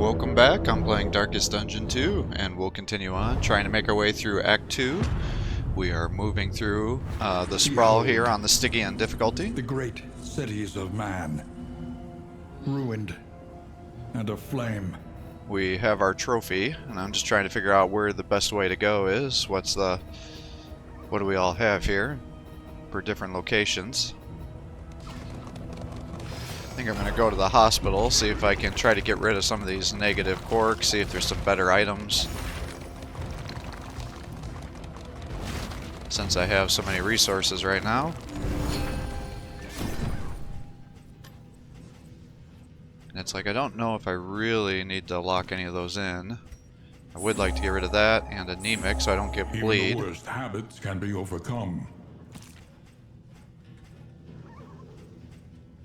Welcome back. I'm playing Darkest Dungeon 2, and we'll continue on trying to make our way through Act 2. We are moving through the sprawl here on the Stygian Difficulty. The great cities of man, ruined and aflame. We have our trophy, and I'm just trying to figure out where the best way to go is. What do we all have here for different locations? I think I'm going to go to the hospital, see if I can try to get rid of some of these negative quirks, see if there's some better items. Since I have so many resources right now. And it's like, I don't know if I really need to lock any of those in. I would like to get rid of that and anemic so I don't get bleed. Even the worst habits can be overcome.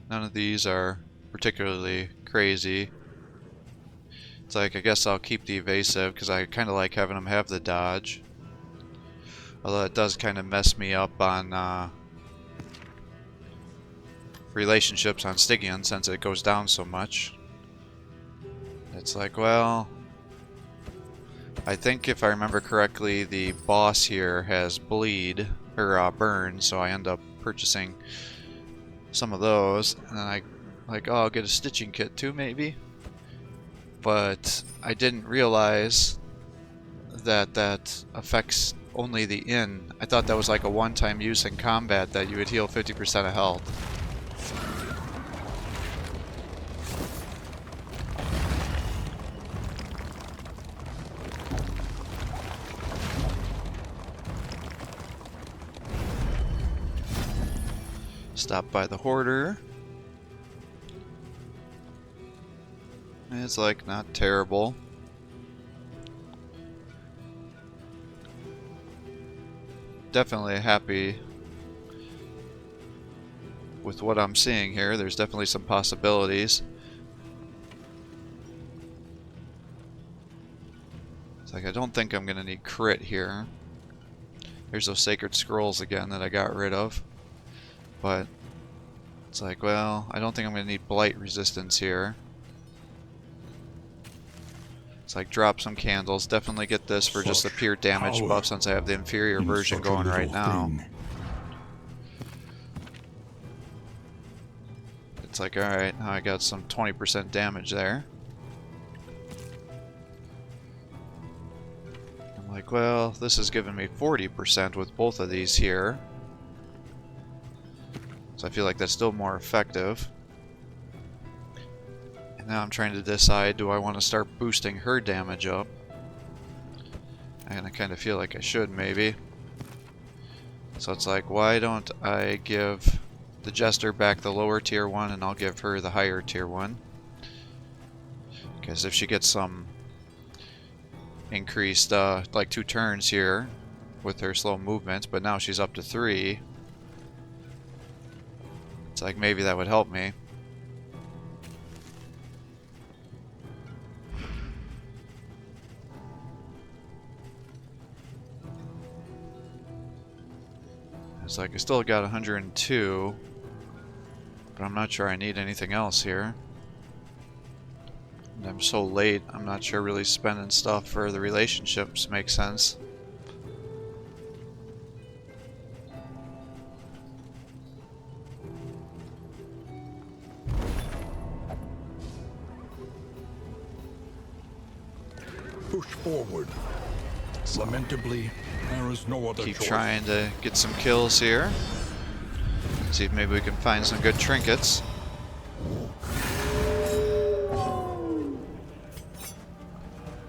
None of these are particularly crazy. It's like, I guess I'll keep the evasive because I kind of like having them have the dodge. Although it does kind of mess me up on relationships on Stygian since it goes down so much. It's like, well, I think if I remember correctly, the boss here has bleed or burn, so I end up purchasing some of those, and then I like, oh, I'll get a stitching kit too, maybe. But I didn't realize that that affects only the inn. I thought that was like a one-time use in combat that you would heal 50% of health. Stop by the hoarder. It's like not terrible. Definitely happy with what I'm seeing here. There's definitely some possibilities. It's like I don't think I'm gonna need crit here. There's those sacred scrolls again that I got rid of. But it's like, well, I don't think I'm going to need blight resistance here. It's like drop some candles. Definitely get this for just the pure damage buff since I have the inferior version going right now. It's like, alright, now I got some 20% damage there. I'm like, well, this is giving me 40% with both of these here. So I feel like that's still more effective. And now I'm trying to decide, do I want to start boosting her damage up? And I kind of feel like I should, maybe. So it's like, why don't I give the Jester back the lower tier one and I'll give her the higher tier one? Because if she gets some increased, like 2 turns here with her slow movements, but now she's up to 3. It's like maybe that would help me. It's like I still got 102, but I'm not sure I need anything else here. And I'm so late, I'm not sure really spending stuff for the relationships makes sense. Push forward. Lamentably, there is no other Keep choice. trying to get some kills here. See if maybe we can find some good trinkets.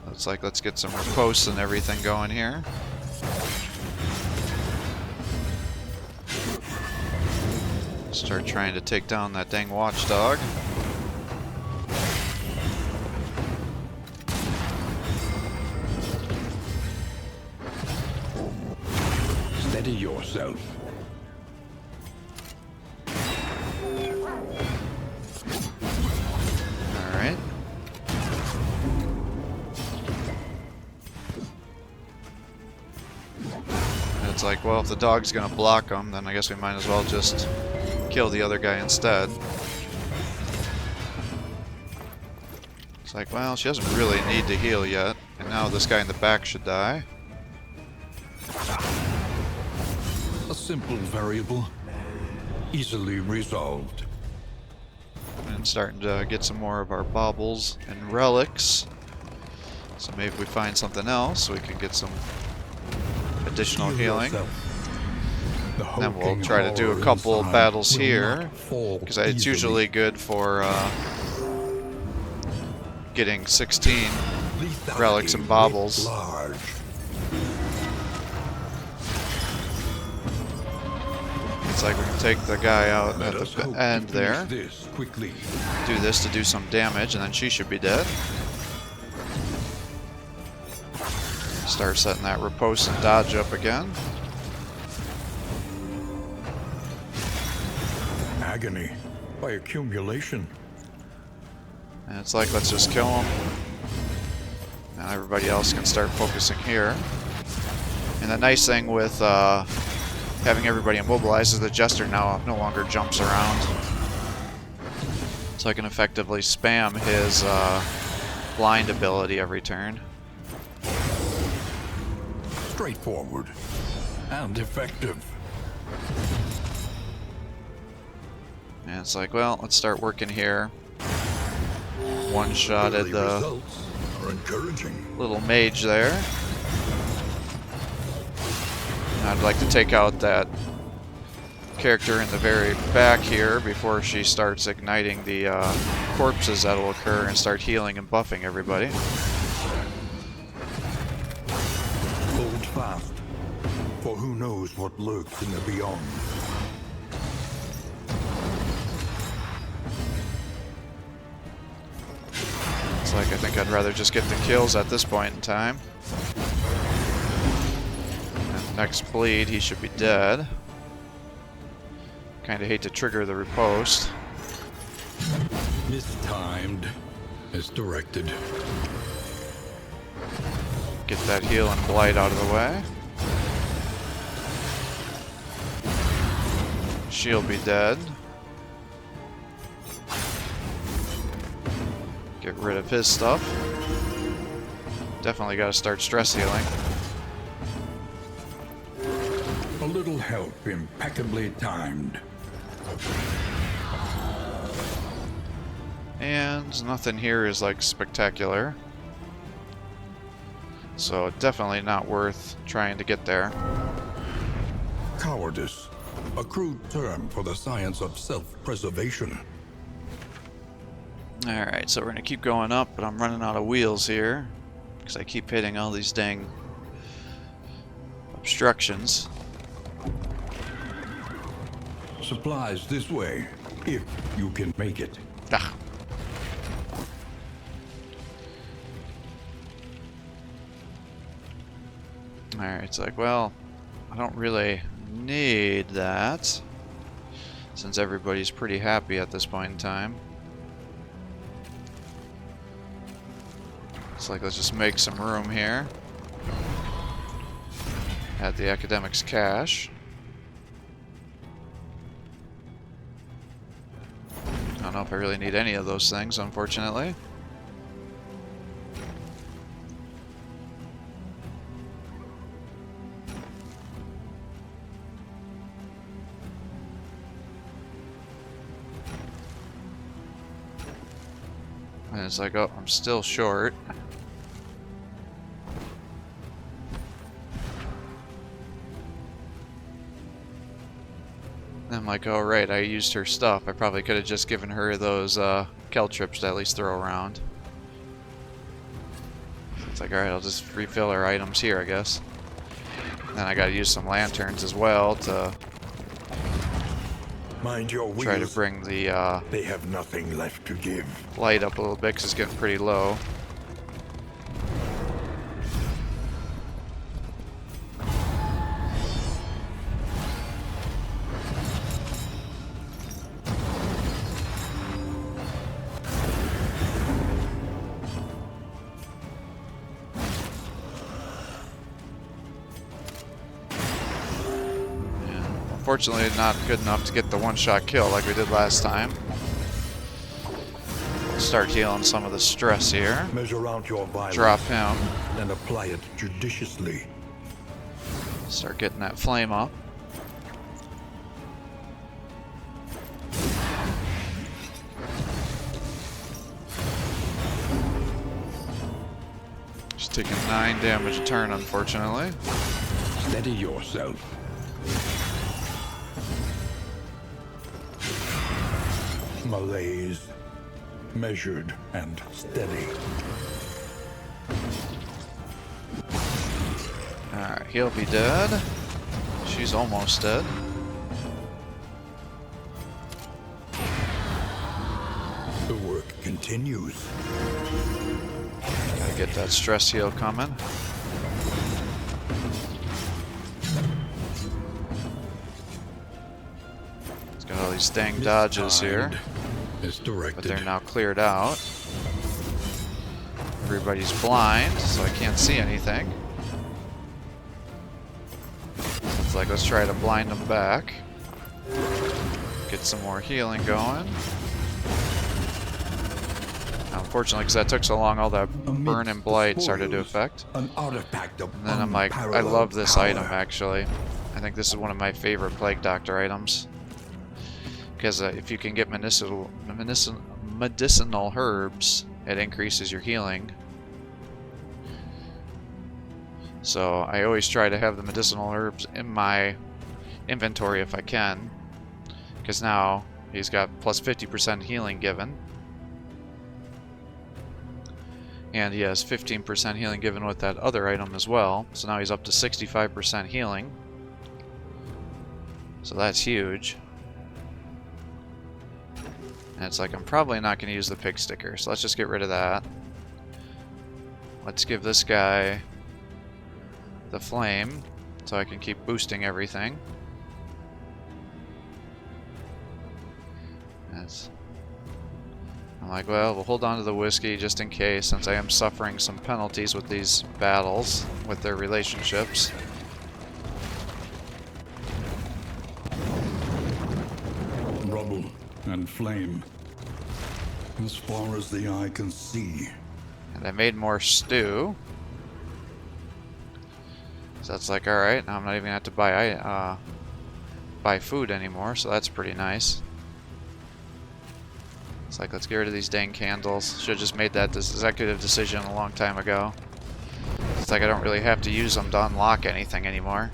Looks like let's get some posts and everything going here. Start trying to take down that dang watchdog. Steady yourself. Alright. It's like, well, if the dog's gonna block them, then I guess we might as well just kill the other guy instead. It's like, well, she doesn't really need to heal yet. And now this guy in the back should die. A simple variable, easily resolved. And starting to get some more of our baubles and relics. So maybe if we find something else, we can get some additional healing. And then we'll try to do a couple battles here, because it's usually good for getting 16 relics and baubles. It's like we can take the guy out at the end there, do this to do some damage, and then she should be dead. Start setting that riposte and dodge up again. Agony by accumulation. And it's like, let's just kill him. Now everybody else can start focusing here. And the nice thing with having everybody immobilized is the Jester now no longer jumps around. So I can effectively spam his blind ability every turn. Straightforward and effective. And it's like, well, let's start working here. One-shotted the little mage there. And I'd like to take out that character in the very back here before she starts igniting the corpses that'll occur and start healing and buffing everybody. Hold fast, for who knows what lurks in the beyond. It's like, I think I'd rather just get the kills at this point in time. And next bleed, he should be dead. Kinda hate to trigger the riposte. Mistimed as directed. Get that heal and blight out of the way. She'll be dead. Get rid of his stuff. Definitely gotta start stress healing. A little help impeccably timed. And nothing here is like spectacular. So definitely not worth trying to get there. Cowardice, a crude term for the science of self-preservation. Alright, so we're gonna keep going up, but I'm running out of wheels here. Because I keep hitting all these dang obstructions. Supplies this way, if you can make it. Ah. Alright, it's like, well, I don't really need that, since everybody's pretty happy at this point in time. It's like, let's just make some room here. Add the academics cache. I don't know if I really need any of those things, unfortunately. And it's like, oh, I'm still short. I'm like, oh right, I used her stuff. I probably could have just given her those Caltrips to at least throw around. It's like, alright, I'll just refill her items here, I guess. Then I gotta use some lanterns as well to Mind your wheels. try to bring the They have nothing left to give. light up a little bit because it's getting pretty low. Unfortunately, not good enough to get the one-shot kill like we did last time. start healing some of the stress here. Measure out your violence. Drop him. And apply it judiciously. Start getting that flame up. Just taking 9 damage a turn, unfortunately. Steady yourself. Malaise. Measured and steady. Alright, he'll be dead. She's almost dead. The work continues. Gotta get that stress heal coming. It's got all these dang dodges here. It's directed. But they're now cleared out. Everybody's blind, so I can't see anything. It's like, let's try to blind them back. Get some more healing going. Now, unfortunately, because that took so long, all that burn and blight started to affect. An artifact of And then I'm like, I love this item, actually. I think this is one of my favorite Plague Doctor items. Because if you can get medicinal herbs, it increases your healing. So I always try to have the medicinal herbs in my inventory if I can. Because now he's got plus 50% healing given. And he has 15% healing given with that other item as well. So now he's up to 65% healing. So that's huge. And it's like, I'm probably not going to use the pig sticker, so let's just get rid of that. Let's give this guy the flame, so I can keep boosting everything. I'm like, well, we'll hold on to the whiskey just in case, since I am suffering some penalties with these battles, with their relationships. Rubble and flame, as far as the eye can see. And I made more stew. So that's like, alright, now I'm not even going to have to buy food anymore, so that's pretty nice. It's like, let's get rid of these dang candles. Should have just made that executive decision a long time ago. It's like I don't really have to use them to unlock anything anymore.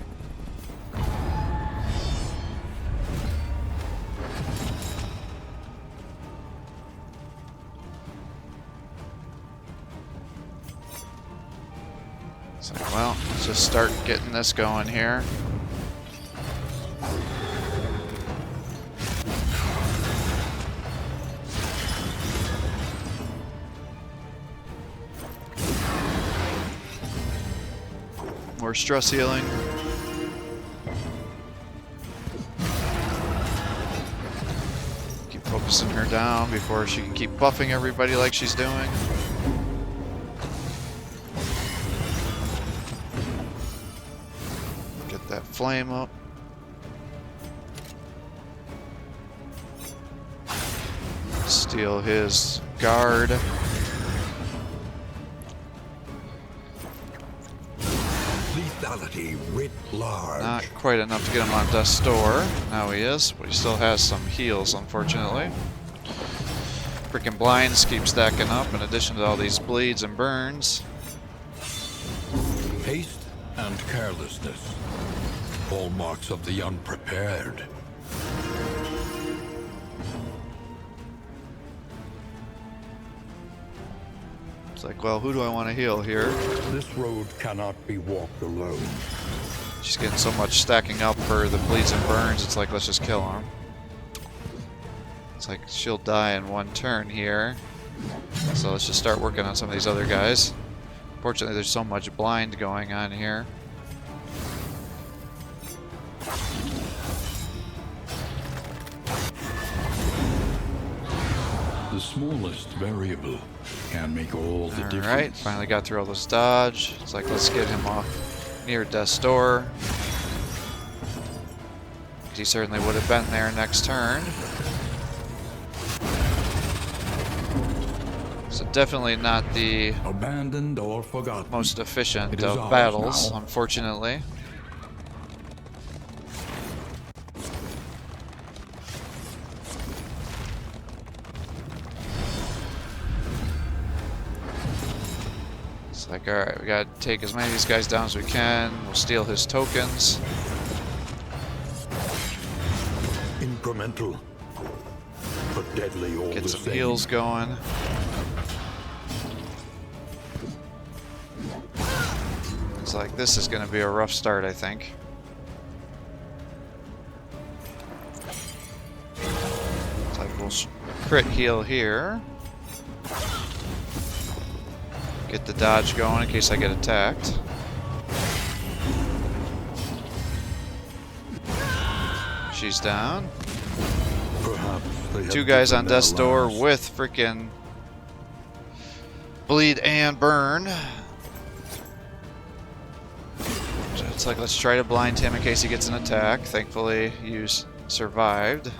So, well, let's just start getting this going here. More stress healing. Keep focusing her down before she can keep buffing everybody like she's doing. Get that flame up. Steal his guard. Lethality writ large. Not quite enough to get him on death's door. Now he is, but he still has some heals, unfortunately. Freaking blinds keep stacking up in addition to all these bleeds and burns. Haste and carelessness, hallmarks of the unprepared. It's like, well, who do I want to heal here? This road cannot be walked alone. She's getting so much stacking up for the bleeds and burns, it's like, let's just kill him. It's like, she'll die in one turn here. So let's just start working on some of these other guys. Fortunately, there's so much blind going on here. The smallest variable can make all the difference. Alright, finally got through all this dodge. It's like, let's get him off near death's door. He certainly would have been there next turn. So definitely not the Abandoned or forgotten. most efficient It is of ours battles, now. unfortunately. It's like, alright, we gotta take as many of these guys down as we can. We'll steal his tokens. Incremental, but deadly all Get the some same. heals going. It's like, this is gonna be a rough start, I think. It's like, we'll crit heal here. Get the dodge going in case I get attacked. She's down. Perhaps they have 2 guys given on their death's door lives. with freaking bleed and burn. So it's like, let's try to blind him in case he gets an attack. Thankfully, you survived.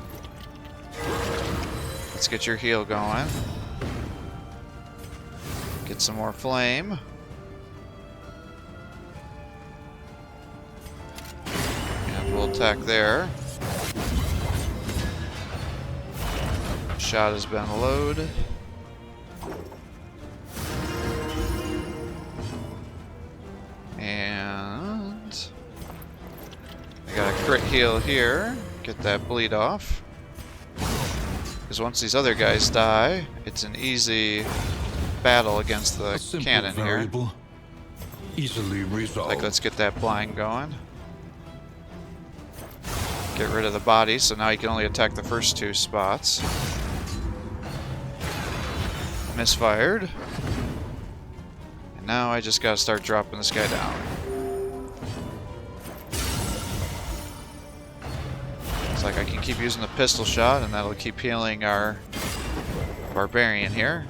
Let's get your heal going. Get some more flame. And we'll attack there. Shot has been loaded. And I got a crit heal here. Get that bleed off. Because once these other guys die, it's an easy battle against the A simple cannon here. variable, easily resolved. Like, let's get that blind going. Get rid of the body, so now you can only attack the first 2 spots. Misfired. And now I just gotta start dropping this guy down. It's like I can keep using the pistol shot, and that'll keep healing our barbarian here.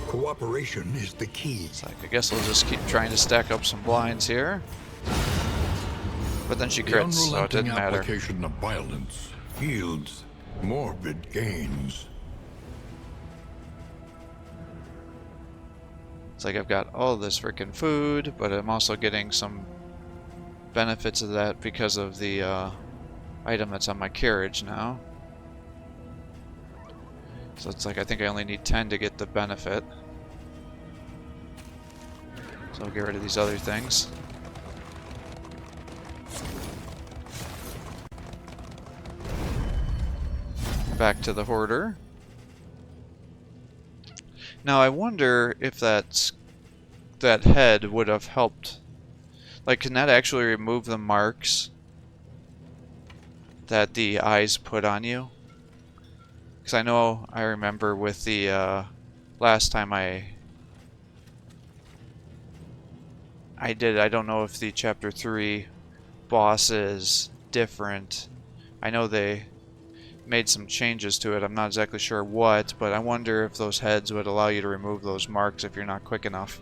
Cooperation is the key. It's like, I guess I'll just keep trying to stack up some blinds here. But then she The crits, so it unrelenting didn't matter. application of violence yields morbid gains. It's like I've got all this freaking food, but I'm also getting some benefits of that because of the item that's on my carriage now. So it's like, I think I only need 10 to get the benefit. So I'll get rid of these other things. Back to the hoarder. Now I wonder if that head would have helped. Like, can that actually remove the marks that the eyes put on you? Because I remember with the last time I did, I don't know if the chapter 3 boss is different. I know they made some changes to it. I'm not exactly sure what, but I wonder if those heads would allow you to remove those marks if you're not quick enough.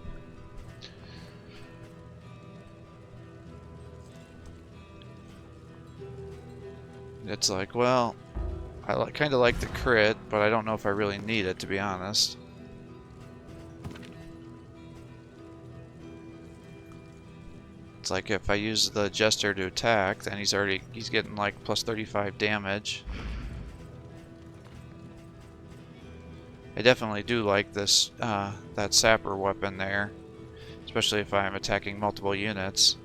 It's like, well, I kind of like the crit, but I don't know if I really need it, to be honest. It's like if I use the Jester to attack, then he's getting like plus 35 damage. I definitely do like this that sapper weapon there, especially if I'm attacking multiple units.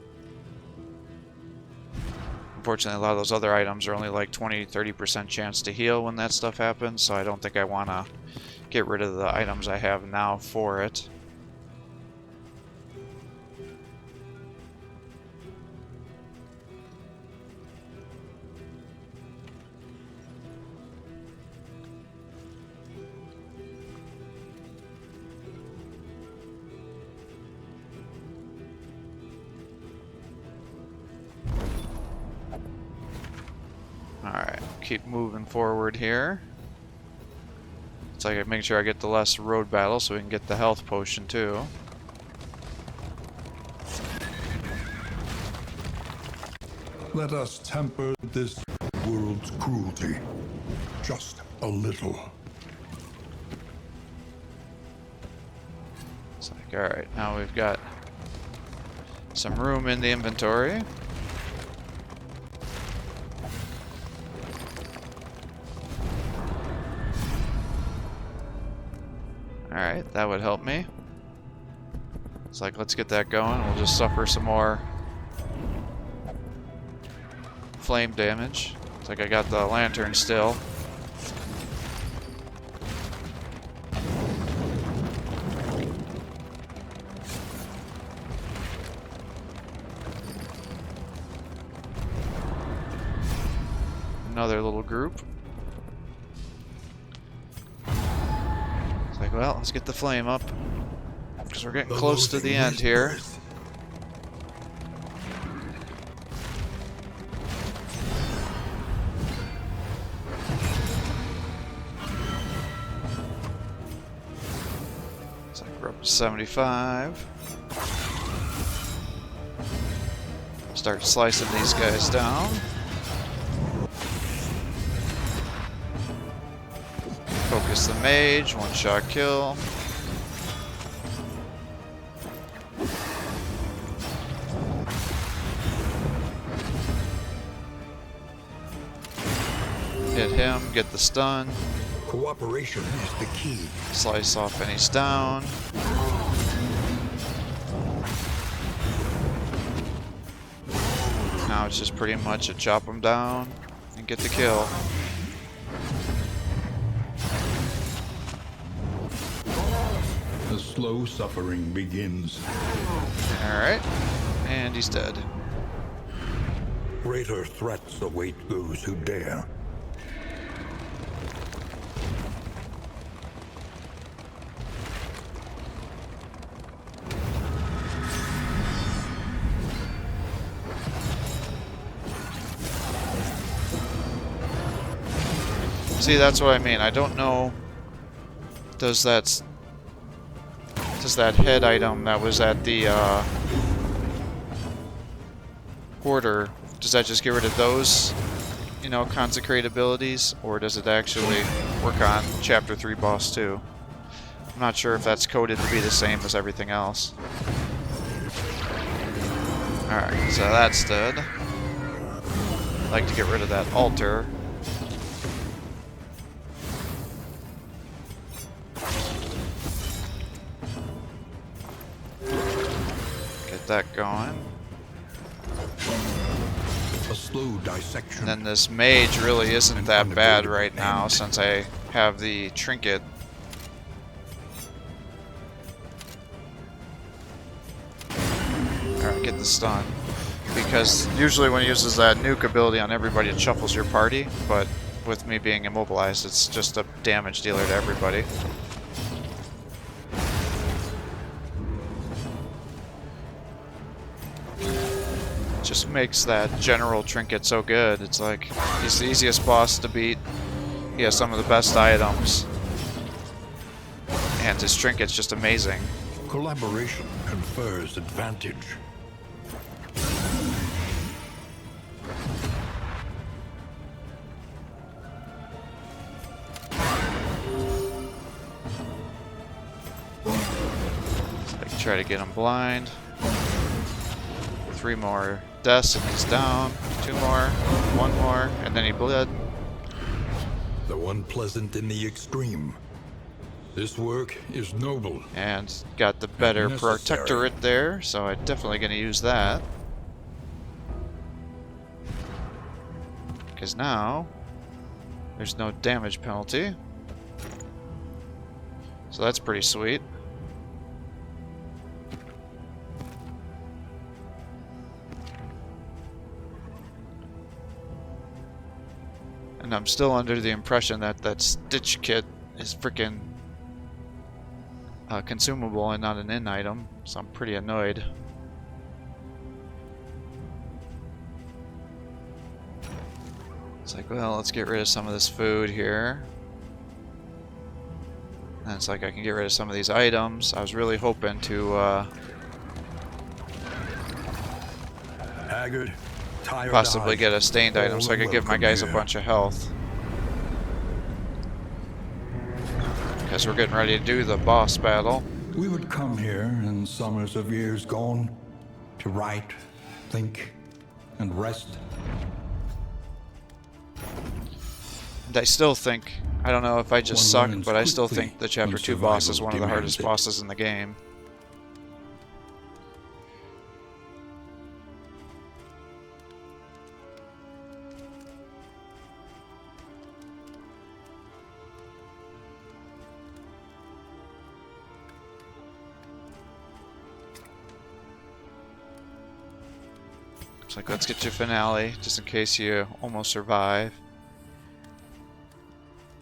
Unfortunately, a lot of those other items are only like 20-30% chance to heal when that stuff happens, so I don't think I want to get rid of the items I have now for it. Alright, keep moving forward here. It's like I make sure I get the less road battle so we can get the health potion too. Let us temper this world world's cruelty. Just a little. It's like, alright, now we've got some room in the inventory. Alright, that would help me. It's like, let's get that going. We'll just suffer some more flame damage. It's like I got the lantern still. Another little group. It's like, well, let's get the flame up, because we're getting close to the end here. It's like we're up to 75. Start slicing these guys down. Focus the mage, one-shot kill. Hit him, get the stun. Cooperation is the key. Slice off and he's down. Now it's just pretty much a chop him down and get the kill. The slow suffering begins. Alright, and he's dead. Greater threats await those who dare. See, that's what I mean. I don't know. Does that head item that was at the Hoarder, does that just get rid of those, you know, consecrate abilities, or does it actually work on Chapter 3 boss too? I'm not sure if that's coded to be the same as everything else. Alright, so that's dead. I'd like to get rid of that altar. Get that going. A slow dissection. And then this mage really isn't that bad right now since I have the trinket. Alright, get the stun. Because usually when he uses that nuke ability on everybody, it shuffles your party, but with me being immobilized, it's just a damage dealer to everybody. Just makes that general trinket so good. It's like, he's the easiest boss to beat. He has some of the best items. And his trinket's just amazing. Collaboration confers advantage. Like, try to get him blind. 3 more deaths and he's down. 2 more, 1 more, and then he bled. Though unpleasant in the extreme, this work is noble. And got the better protectorate there, so I'm definitely going to use that. Because now, there's no damage penalty. So that's pretty sweet. And I'm still under the impression that that Stitch kit is freaking consumable and not an in item, so I'm pretty annoyed. It's like, well, let's get rid of some of this food here. And it's like I can get rid of some of these items. I was really hoping to Haggard, tired possibly eyes, get a stained item so I all could give my welcome guys a here. bunch of health. Because we're getting ready to do the boss battle. We would come here in summers of years gone to write, think, and rest. And I still think, I don't know if I just One suck, learns but I still quickly think the Chapter when 2 boss is survival one of the hardest demands it. bosses in the game. It's like, let's get to finale, just in case you almost survive.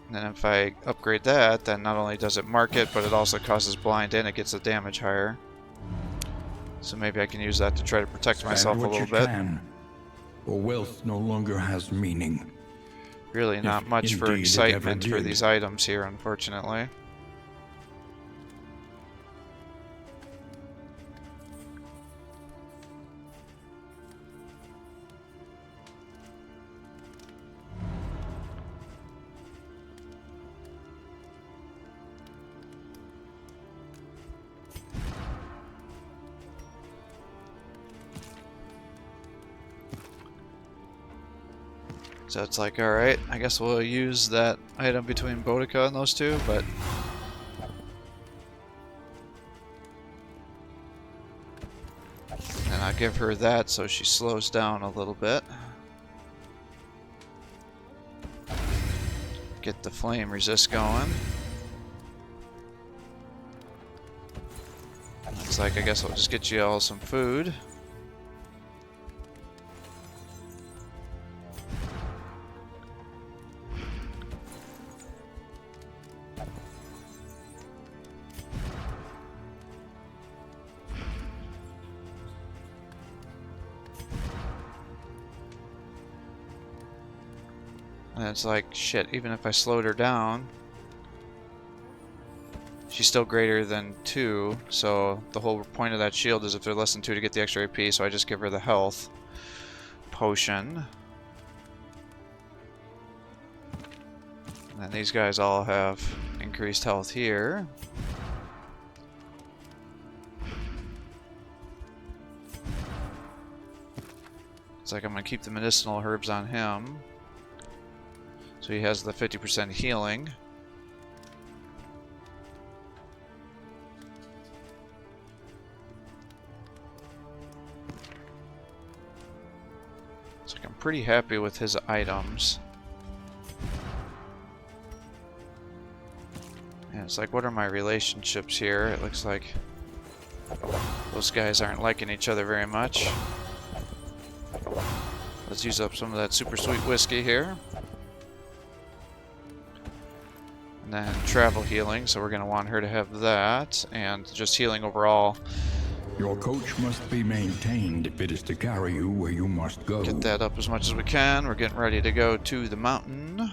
And then if I upgrade that, then not only does it mark it, but it also causes blind and it gets the damage higher. So maybe I can use that to try to protect myself a Spend what little you bit. can, or wealth no longer has meaning. Really not If much for indeed it excitement ever for did. these items here, unfortunately. So it's like, alright, I guess we'll use that item between Boudica and those two, but... And I'll give her that so she slows down a little bit. Get the flame resist going. Looks like I guess I'll just get you all some food. And it's like, shit, even if I slowed her down, she's still greater than 2, so the whole point of that shield is if they're less than 2 to get the extra AP, so I just give her the health potion. And then these guys all have increased health here. It's like I'm going to keep the medicinal herbs on him. So he has the 50% healing. It's like I'm pretty happy with his items. And it's like, what are my relationships here? It looks like those guys aren't liking each other very much. Let's use up some of that super sweet whiskey here. And then travel healing, so we're going to want her to have that, and just healing overall. Your coach must be maintained if it is to carry you where you must go. Get that up as much as we can. We're getting ready to go to the mountain.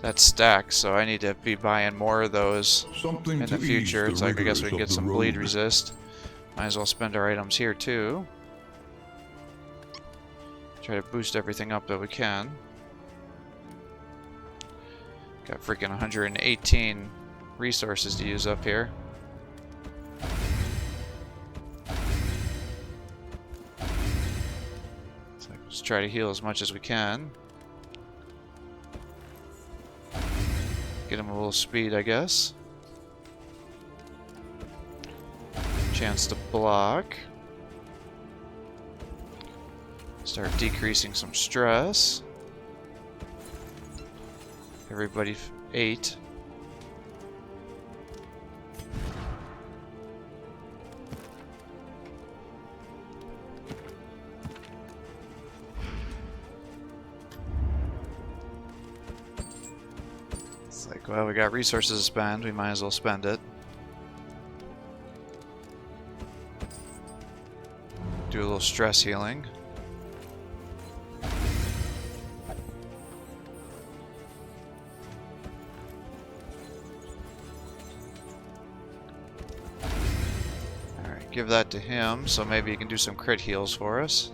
That's stacked, so I need to be buying more of those Something in to the future. ease It's the like, I guess we can rigors get of some the bleed road. resist. Might as well spend our items here too. Try to boost everything up that we can. Got freaking 118 resources to use up here. So let's try to heal as much as we can. Get him a little speed, I guess. Chance to block. Start decreasing some stress. Everybody 8. It's like, well, we got resources to spend, we might as well spend it. Do a little stress healing. Alright, Give that to him, so maybe he can do some crit heals for us.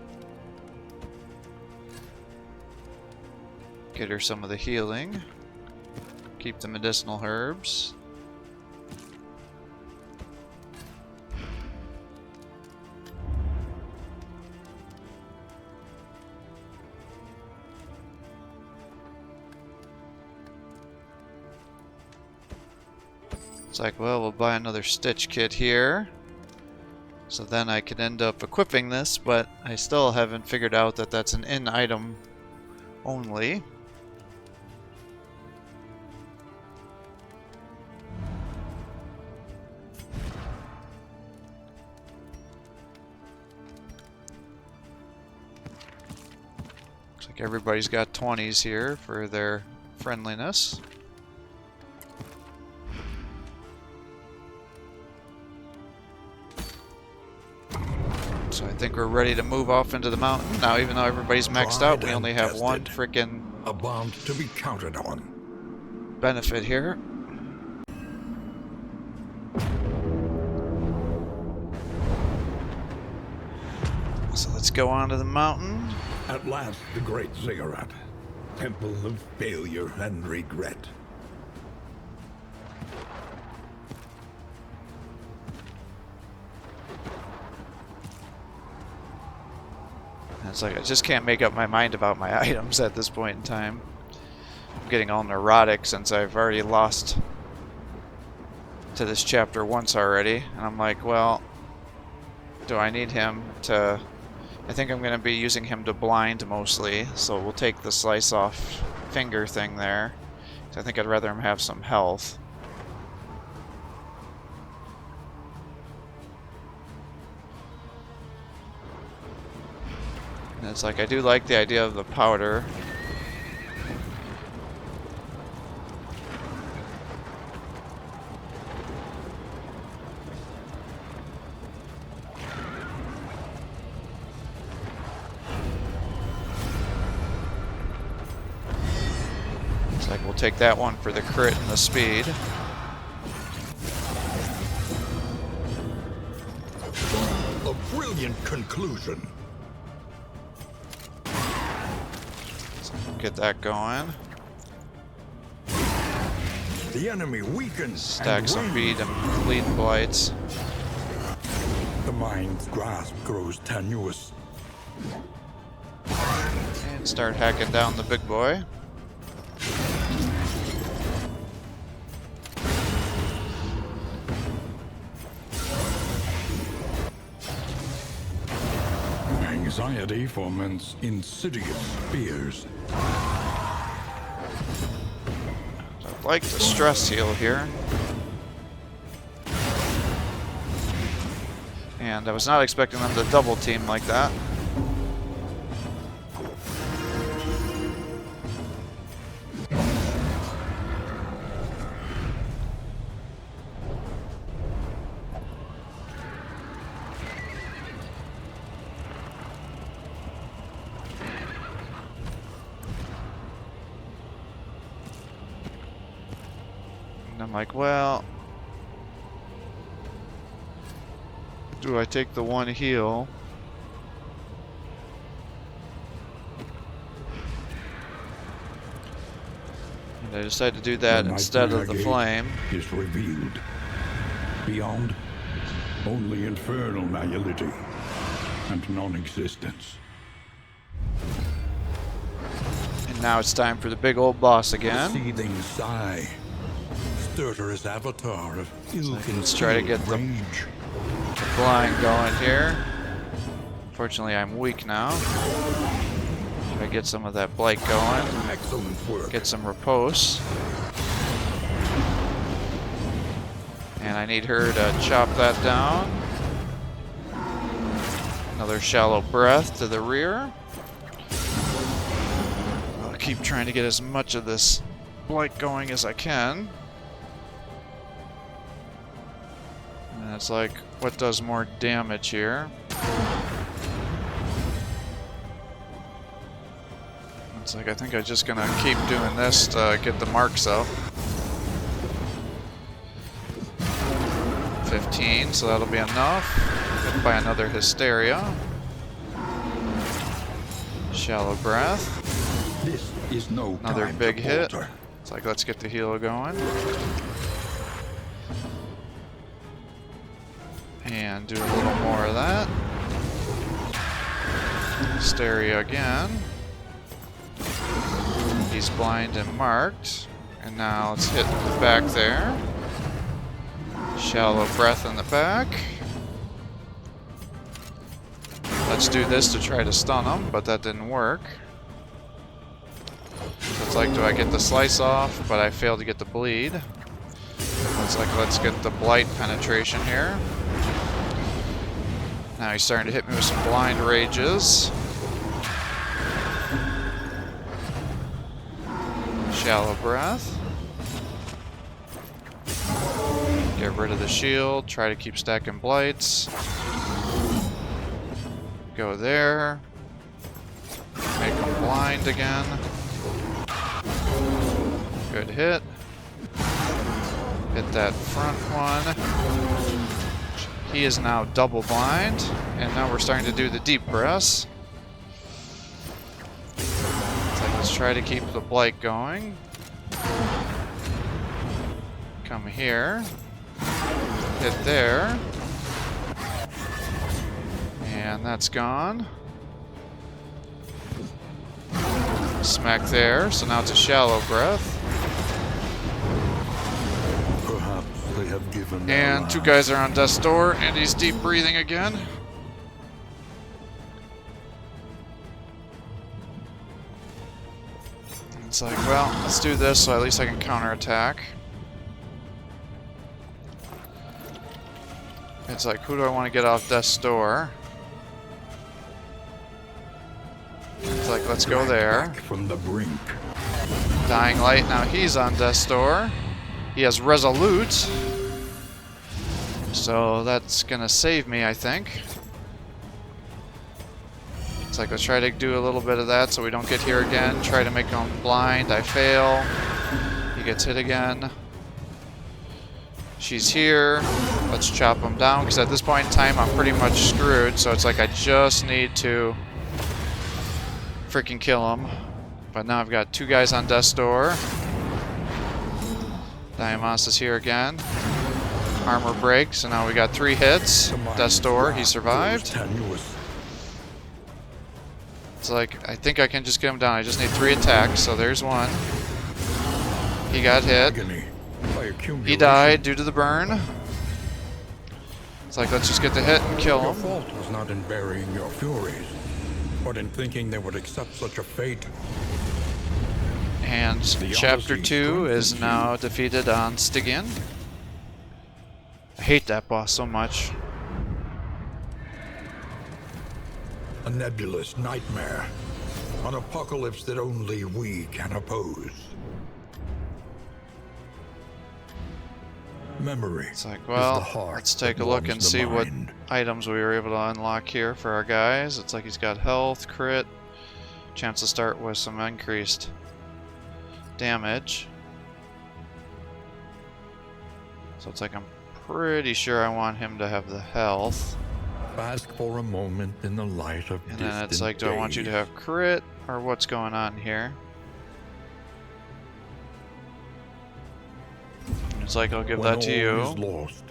Get her some of the healing. Keep the medicinal herbs. It's like, well, we'll buy another stitch kit here. So then I could end up equipping this, but I still haven't figured out that that's an in item only. Looks like everybody's got 20s here for their friendliness. So I think we're ready to move off into the mountain. Now, even though everybody's maxed out, we only have one freaking a bond to be counted on. Benefit here. So let's go on to the mountain. At last, the great ziggurat, temple of failure and regret. It's like I just can't make up my mind about my items at this point in time. I'm getting all neurotic since I've already lost to this chapter once already. And I'm like, well, do I need him to... I think I'm going to be using him to blind mostly. So we'll take the slice off finger thing there. I think I'd rather him have some health. And it's like, I do like the idea of the powder. It's like, we'll take that one for the crit and the speed. A brilliant conclusion. Get that going. The enemy weakens. Stack some bead and bleed blights. The mind's grasp grows tenuous. And start hacking down the big boy. Anxiety foments insidious fears. I'd like to stress heal here. And I was not expecting them to double team like that. And I'm like, well, do I take the one heal? And I decide to do that instead of the flame. Is revealed. Beyond, only infernal nihility and non-existence. And now it's time for the big old boss again. Seething sigh. Stertorous avatar of ill-concealed Let's try to get the blind going here. Unfortunately, I'm weak now. Try to get some of that blight going. Excellent work. Get some repose. And I need her to chop that down. Another shallow breath to the rear. I'll keep trying to get as much of this blight going as I can. And it's like, what does more damage here? It's like, I think I'm just gonna keep doing this to get the marks up. 15, so that'll be enough. Hit by another Hysteria. Shallow Breath. This is no Another time big to hit. falter. It's like, let's get the heal going. And do a little more of that. Hysteria again. He's blind and marked. And now let's hit the back there. Shallow Breath in the back. Let's do this to try to stun him, but that didn't work. So it's like, do I get the slice off? But I failed to get the bleed. It's like, let's get the blight penetration here. Now he's starting to hit me with some blind rages. Shallow Breath. Get rid of the shield. Try to keep stacking blights. Go there. Make him blind again. Good hit. Hit that front one. He is now double blind. And now we're starting to do the deep breaths. So let's try to keep the blight going. Come here. Hit there. And that's gone. Smack there. So now it's a shallow breath. Perhaps they have given their And two lives. guys are on death's door, and he's deep breathing again. It's like, well, let's do this so at least I can counterattack. It's like, who do I want to get off death's door? It's like, let's go there. Back from the brink. Dying Light, now he's on death's door. He has Resolute. So that's gonna save me, I think. It's like, let's try to do a little bit of that so we don't get here again. Try to make him blind. I fail. He gets hit again. She's here. Let's chop him down, because at this point in time I'm pretty much screwed. So it's like, I just need to freaking kill him. But now I've got two guys on death's door. Diamos is here again. Armor breaks, so now we got 3 hits. Death's door, he survived. Tenuous. It's like, I think I can just get him down. I just need 3 attacks, so there's one. He got hit. Agony by He accumulation. died due to the burn. It's like, let's just get the hit and kill Your him. fault was not in burying your furies, but in thinking they would accept such a fate. And The chapter Odyssey 2 is strengthens now you. defeated on Stygian. I hate that boss so much. A nebulous nightmare. An apocalypse that only we can oppose. Memory. It's like, is well, the heart let's take that a look warms and the see what mind. items we were able to unlock here for our guys. It's like he's got health, crit, chance to start with some increased damage. So it's like, I'm pretty sure I want him to have the health. Bask for a moment in the light of And then it's distant like, do I want you to days. have crit, or what's going on here? It's like, I'll give When that to all is you. lost,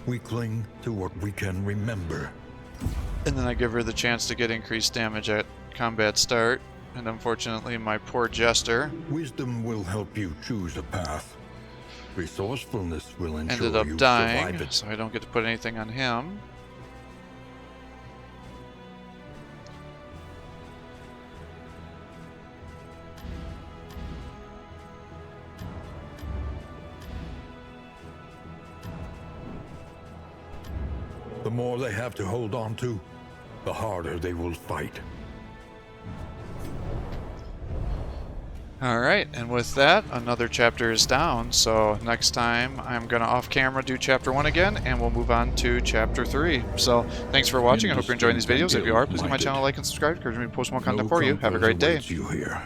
we cling to what we can remember. And then I give her the chance to get increased damage at combat start. And unfortunately, my poor jester Wisdom will help you choose a path. Resourcefulness will ensure ended up you dying, survive it. so I don't get to put anything on him. The more they have to hold on to, the harder they will fight. Alright, and with that, another chapter is down, so next time I'm going to off-camera do chapter 1 again, and we'll move on to chapter 3. So, thanks for watching. I hope you're enjoying these videos. If you are, please give my channel a like and subscribe. Encourage me to post more content for you. Have a great day. You here.